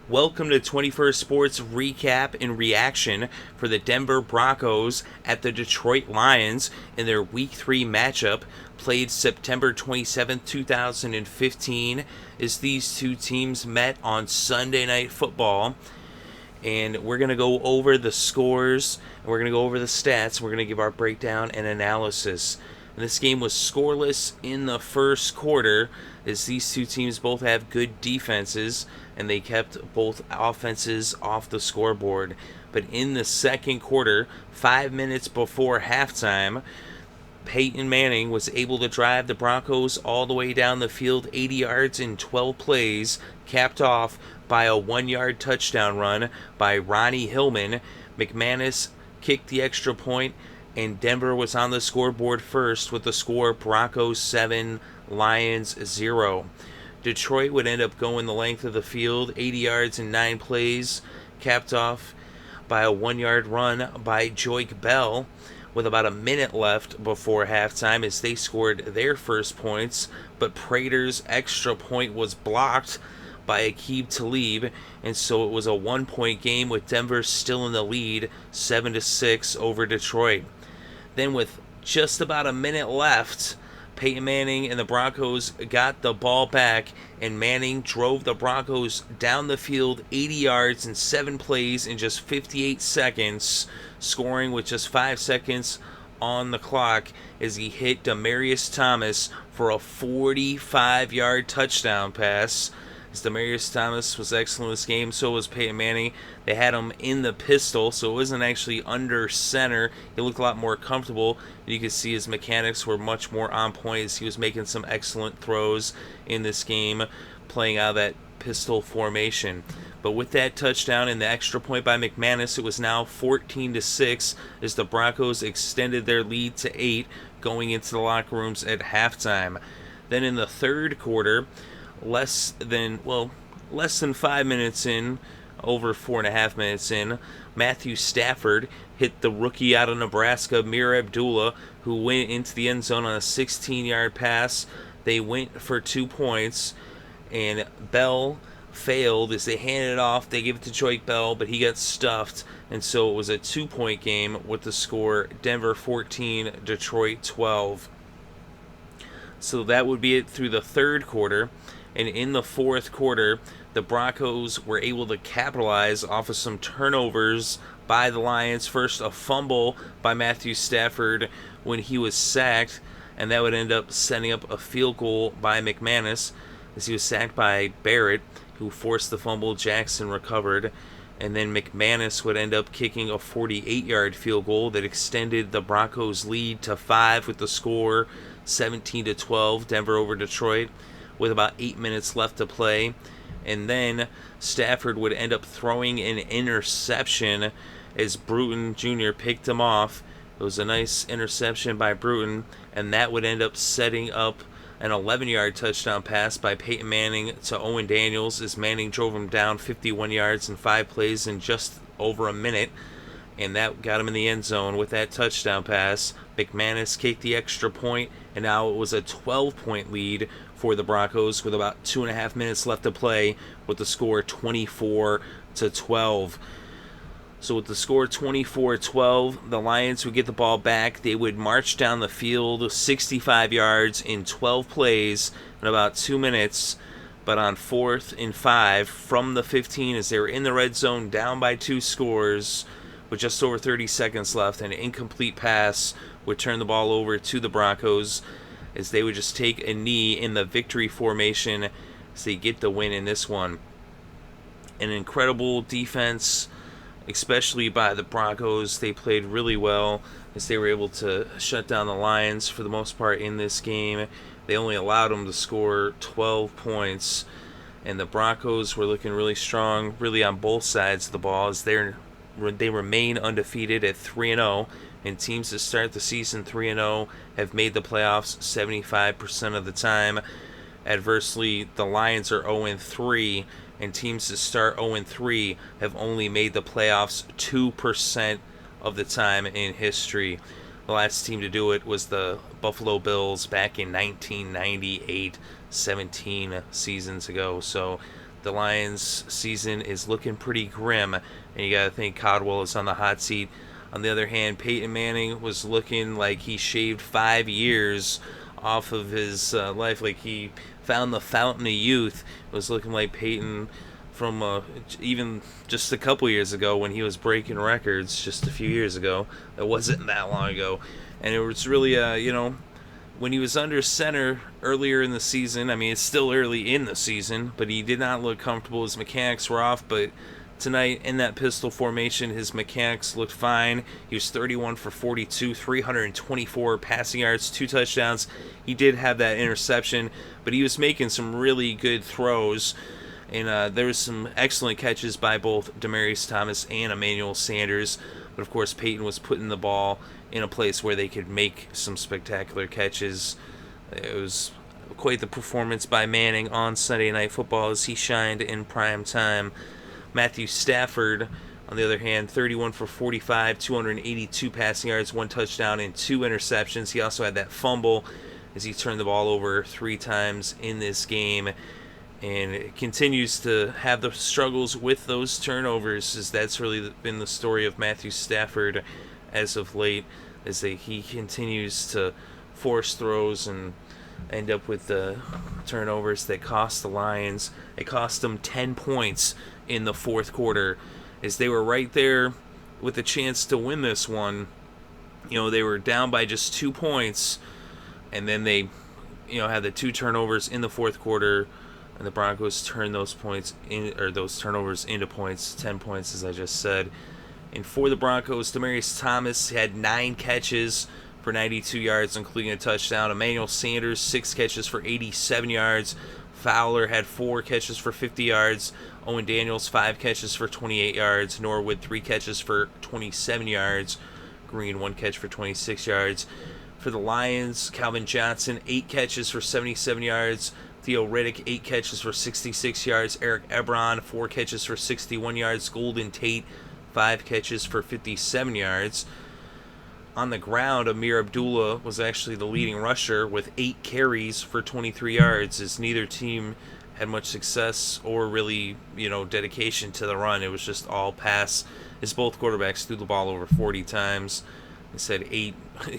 Welcome to 21st Sports recap and reaction for the Denver Broncos at the Detroit Lions in their Week 3 matchup, played September 27, 2015, as these two teams met on Sunday Night Football. And we're going to go over the scores, and we're going to go over the stats, and we're going to give our breakdown and analysis. And this game was scoreless in the first quarter, as these two teams both have good defenses, and they kept both offenses off the scoreboard. But in the second quarter, 5 minutes before halftime, Peyton Manning was able to drive the Broncos all the way down the field 80 yards in 12 plays, capped off by a 1-yard touchdown run by Ronnie Hillman. McManus kicked the extra point, and Denver was on the scoreboard first with the score Broncos 7, Lions 0. Detroit would end up going the length of the field, 80 yards in 9 plays, capped off by a 1-yard run by Joik Bell with about a minute left before halftime as they scored their first points, but Prater's extra point was blocked by Aqib Talib, and so it was a 1-point game with Denver still in the lead, 7-6 over Detroit. Then with just about a minute left, Peyton Manning and the Broncos got the ball back, and Manning drove the Broncos down the field 80 yards in 7 plays in just 58 seconds, scoring with just 5 seconds on the clock as he hit Demaryius Thomas for a 45-yard touchdown pass. As Demaryius Thomas was excellent this game, so was Peyton Manning. They had him in the pistol, so it wasn't actually under center. He looked a lot more comfortable. You could see his mechanics were much more on point as he was making some excellent throws in this game, playing out of that pistol formation. But with that touchdown and the extra point by McManus, it was now 14-6 as the Broncos extended their lead to 8 going into the locker rooms at halftime. Then in the third quarter, less than 5 minutes in, over 4.5 minutes in, Matthew Stafford hit the rookie out of Nebraska, Mir Abdullah, who went into the end zone on a 16-yard pass. They went for 2 points, and Bell failed as they handed it off. They gave it to Joik Bell, but he got stuffed, and so it was a 2-point game with the score Denver 14, Detroit 12. So that would be it through the third quarter. And in the fourth quarter, the Broncos were able to capitalize off of some turnovers by the Lions. First, a fumble by Matthew Stafford when he was sacked, and that would end up setting up a field goal by McManus as he was sacked by Barrett, who forced the fumble. Jackson recovered, and then McManus would end up kicking a 48-yard field goal that extended the Broncos' lead to 5 with the score 17-12, Denver over Detroit, with about 8 minutes left to play. And then Stafford would end up throwing an interception as Bruton Jr. picked him off. It was a nice interception by Bruton, and that would end up setting up an 11-yard touchdown pass by Peyton Manning to Owen Daniels as Manning drove him down 51 yards in 5 plays in just over a minute, and that got him in the end zone with that touchdown pass. McManus kicked the extra point, and now it was a 12-point lead for the Broncos with about 2.5 minutes left to play, with the score 24-12. So with the score 24-12, the Lions would get the ball back. They would march down the field 65 yards in 12 plays in about 2 minutes. But on 4th and 5 from the 15, as they were in the red zone down by 2 scores with just over 30 seconds left, an incomplete pass would turn the ball over to the Broncos as they would just take a knee in the victory formation as they get the win in this one. An incredible defense, especially by the Broncos. They played really well as they were able to shut down the Lions for the most part in this game. They only allowed them to score 12 points, and the Broncos were looking really strong, really on both sides of the ball, as they remain undefeated at 3-0, and teams that start the season 3-0 have made the playoffs 75% of the time. Adversely, the Lions are 0-3, and teams that start 0-3 have only made the playoffs 2% of the time in history. The last team to do it was the Buffalo Bills back in 1998, 17 seasons ago. So the Lions' season is looking pretty grim, and you got to think Caldwell is on the hot seat. On the other hand, Peyton Manning was looking like he shaved 5 years off of his life, like he found the fountain of youth. It was looking like Peyton from even just a couple years ago when he was breaking records just a few years ago. It wasn't that long ago. And it was really, when he was under center earlier in the season, I mean, it's still early in the season, but he did not look comfortable. His mechanics were off, but tonight in that pistol formation, his mechanics looked fine. He was 31 for 42, 324 passing yards, 2 touchdowns. He did have that interception, but he was making some really good throws. And there was some excellent catches by both Demaryius Thomas and Emmanuel Sanders. But, of course, Peyton was putting the ball in a place where they could make some spectacular catches. It was quite the performance by Manning on Sunday Night Football as he shined in prime time. Matthew Stafford, on the other hand, 31 for 45, 282 passing yards, 1 touchdown, and 2 interceptions. He also had that fumble as he turned the ball over 3 times in this game. And it continues to have the struggles with those turnovers, as that's really been the story of Matthew Stafford as of late, as he continues to force throws and end up with the turnovers that cost the Lions. It cost them 10 points in the fourth quarter, as they were right there with a chance to win this one. They were down by just 2 points, and then they, had the 2 turnovers in the fourth quarter. And the Broncos turned those turnovers into points, 10 points, as I just said. And for the Broncos, Demaryius Thomas had 9 catches for 92 yards, including a touchdown. Emmanuel Sanders, 6 catches for 87 yards. Fowler had 4 catches for 50 yards. Owen Daniels, 5 catches for 28 yards. Norwood, 3 catches for 27 yards. Green, 1 catch for 26 yards. For the Lions, Calvin Johnson, 8 catches for 77 yards. Theo Riddick, 8 catches for 66 yards. Eric Ebron, 4 catches for 61 yards. Golden Tate, 5 catches for 57 yards. On the ground, Amir Abdullah was actually the leading rusher with 8 carries for 23 yards, as neither team had much success or really, dedication to the run. It was just all pass, as both quarterbacks threw the ball over 40 times. They said 8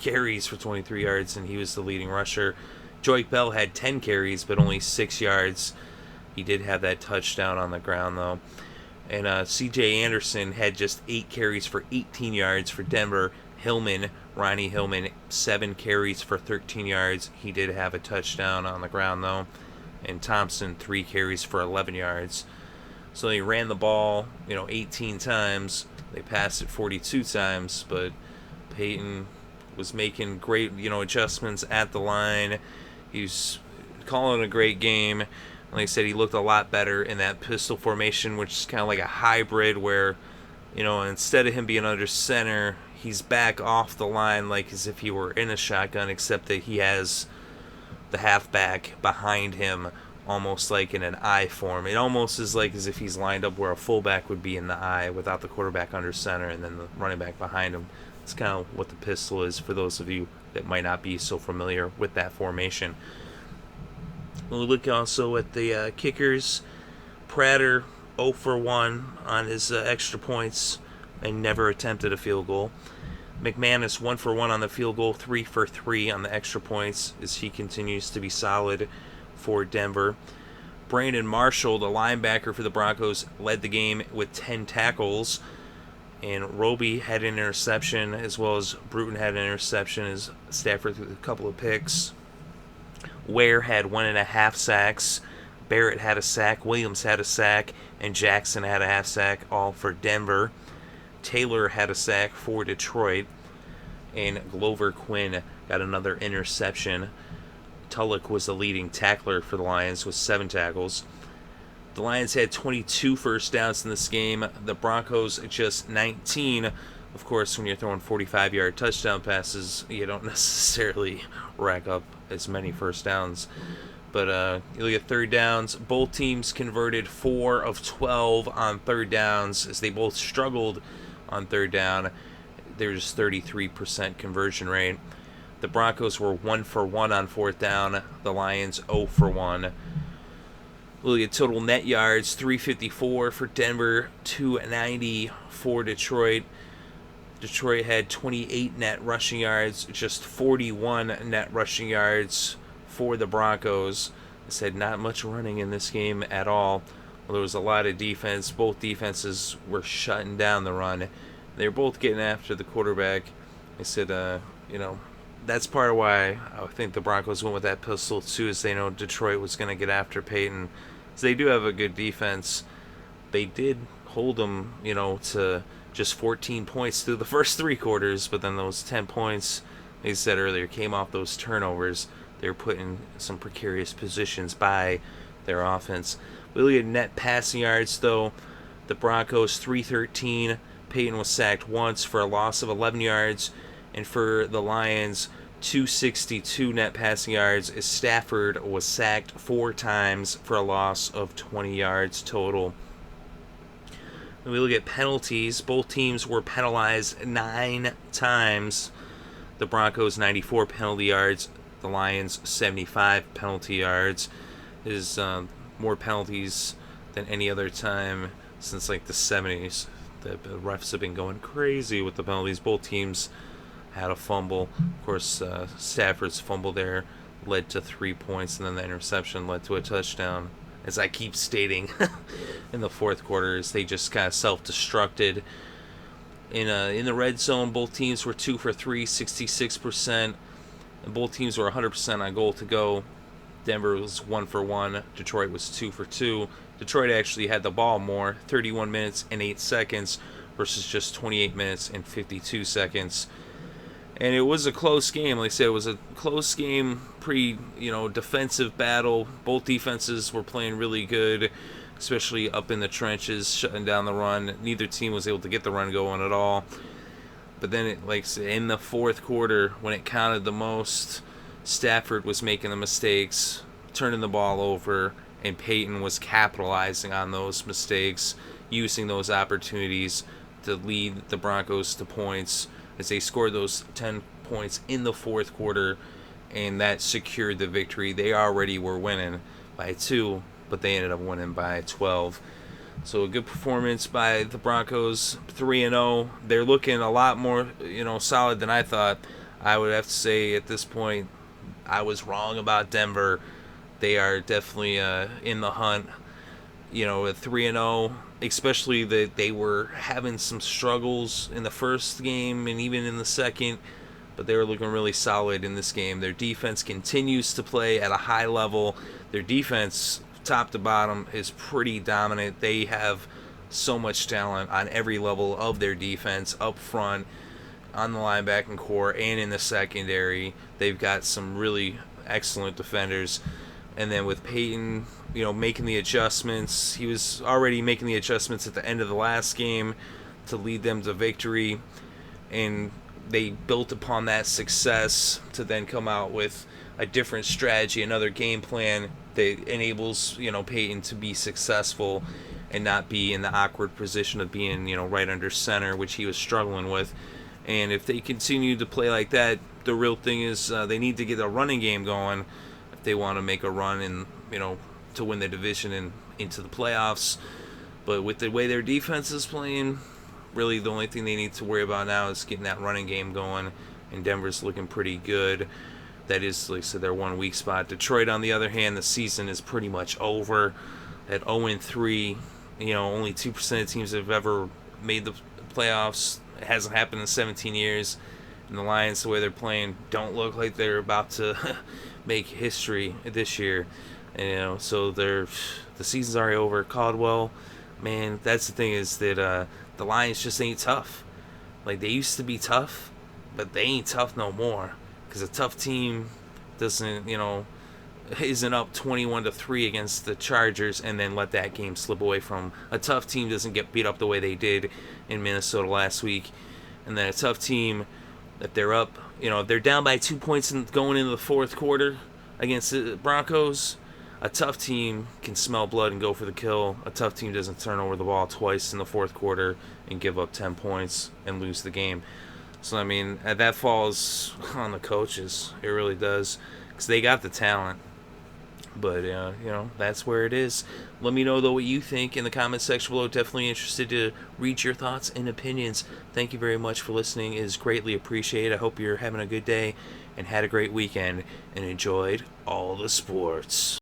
carries for 23 yards, and he was the leading rusher. Joique Bell had 10 carries, but only 6 yards. He did have that touchdown on the ground, though. And C.J. Anderson had just 8 carries for 18 yards for Denver. Ronnie Hillman, 7 carries for 13 yards. He did have a touchdown on the ground, though. And Thompson, 3 carries for 11 yards. So they ran the ball, 18 times. They passed it 42 times, but Peyton was making great, adjustments at the line. He was calling a great game. Like I said, he looked a lot better in that pistol formation, which is kind of like a hybrid where, instead of him being under center, he's back off the line like as if he were in a shotgun, except that he has the halfback behind him, almost like in an I form. It almost is like as if he's lined up where a fullback would be in the I without the quarterback under center and then the running back behind him. It's kind of what the pistol is for those of you that might not be so familiar with that formation. We'll look also at the kickers. Prater 0 for 1 on his extra points and never attempted a field goal. McManus 1 for 1 on the field goal, 3 for 3 on the extra points as he continues to be solid for Denver. Brandon Marshall, the linebacker for the Broncos, led the game with 10 tackles. And Roby had an interception, as well as Bruton had an interception, as Stafford threw a couple of picks. Ware had 1.5 sacks. Barrett had a sack. Williams had a sack. And Jackson had a half sack, all for Denver. Taylor had a sack for Detroit. And Glover Quinn got another interception. Tulloch was the leading tackler for the Lions with 7 tackles. The Lions had 22 first downs in this game. The Broncos just 19. Of course, when you're throwing 45-yard touchdown passes, you don't necessarily rack up as many first downs. But you look at third downs. Both teams converted 4 of 12 on third downs, as they both struggled on third down. There's 33% conversion rate. The Broncos were 1 for 1 on fourth down. The Lions 0 for 1. We'll get total net yards, 354 for Denver, 290 for Detroit. Detroit had 28 net rushing yards, just 41 net rushing yards for the Broncos. I said not much running in this game at all. Well, there was a lot of defense. Both defenses were shutting down the run. They were both getting after the quarterback. I said, that's part of why I think the Broncos went with that pistol too, is they know Detroit was going to get after Peyton. So they do have a good defense. They did hold them, to just 14 points through the first three quarters, but then those 10 points, like I said earlier, came off those turnovers. They were put in some precarious positions by their offense. We look at net passing yards, though. The Broncos, 313. Peyton was sacked once for a loss of 11 yards. And for the Lions, 262 net passing yards, as Stafford was sacked 4 times for a loss of 20 yards total. When we look at penalties, both teams were penalized 9 times. The Broncos 94 penalty yards, the Lions 75 penalty yards. Is more penalties than any other time since like the 70s. The refs have been going crazy with the penalties. Both teams had a fumble. Of course, Stafford's fumble there led to 3 points, and then the interception led to a touchdown. As I keep stating, in the fourth quarter, as they just kind of self-destructed. In the red zone, both teams were 2 for 3, 66%. And both teams were 100% on goal to go. Denver was 1 for 1. Detroit was 2 for 2. Detroit actually had the ball more, 31 minutes and 8 seconds versus just 28 minutes and 52 seconds. And it was a close game. Like I said, it was a close game, pretty, defensive battle. Both defenses were playing really good, especially up in the trenches, shutting down the run. Neither team was able to get the run going at all. But then, in the fourth quarter, when it counted the most, Stafford was making the mistakes, turning the ball over, and Peyton was capitalizing on those mistakes, using those opportunities to lead the Broncos to points, as they scored those 10 points in the fourth quarter, and that secured the victory. They already were winning by 2, but they ended up winning by 12. So a good performance by the Broncos, 3-0. They're looking a lot more, solid than I thought. I would have to say at this point, I was wrong about Denver. They are definitely in the hunt. At 3-0, especially that they were having some struggles in the first game and even in the second, but they were looking really solid in this game. Their defense continues to play at a high level. Their defense, top to bottom, is pretty dominant. They have so much talent on every level of their defense, up front, on the linebacking core, and in the secondary. They've got some really excellent defenders. And then with Peyton, making the adjustments, he was already making the adjustments at the end of the last game to lead them to victory. And they built upon that success to then come out with a different strategy, another game plan that enables, Peyton to be successful and not be in the awkward position of being, right under center, which he was struggling with. And if they continue to play like that, the real thing is they need to get a running game going if they want to make a run and, to win the division and into the playoffs. But with the way their defense is playing, really the only thing they need to worry about now is getting that running game going. And Denver's looking pretty good. That is, like I said, their 1 weak spot. Detroit, on the other hand, the season is pretty much over. At 0-3, only 2% of teams have ever made the playoffs. It hasn't happened in 17 years. And the Lions, the way they're playing, don't look like they're about to make history this year. And, so the season's already over. Caldwell, man, that's the thing, is that the Lions just ain't tough. Like, they used to be tough, but they ain't tough no more. Because a tough team doesn't, isn't up 21-3 against the Chargers and then let that game slip away from. A tough team doesn't get beat up the way they did in Minnesota last week. And then a tough team, if they're up, if they're down by 2 points and going into the fourth quarter against the Broncos, a tough team can smell blood and go for the kill. A tough team doesn't turn over the ball twice in the fourth quarter and give up 10 points and lose the game. So, that falls on the coaches. It really does. Because they got the talent. But, that's where it is. Let me know, though, what you think in the comment section below. Definitely interested to read your thoughts and opinions. Thank you very much for listening. It is greatly appreciated. I hope you're having a good day and had a great weekend and enjoyed all the sports.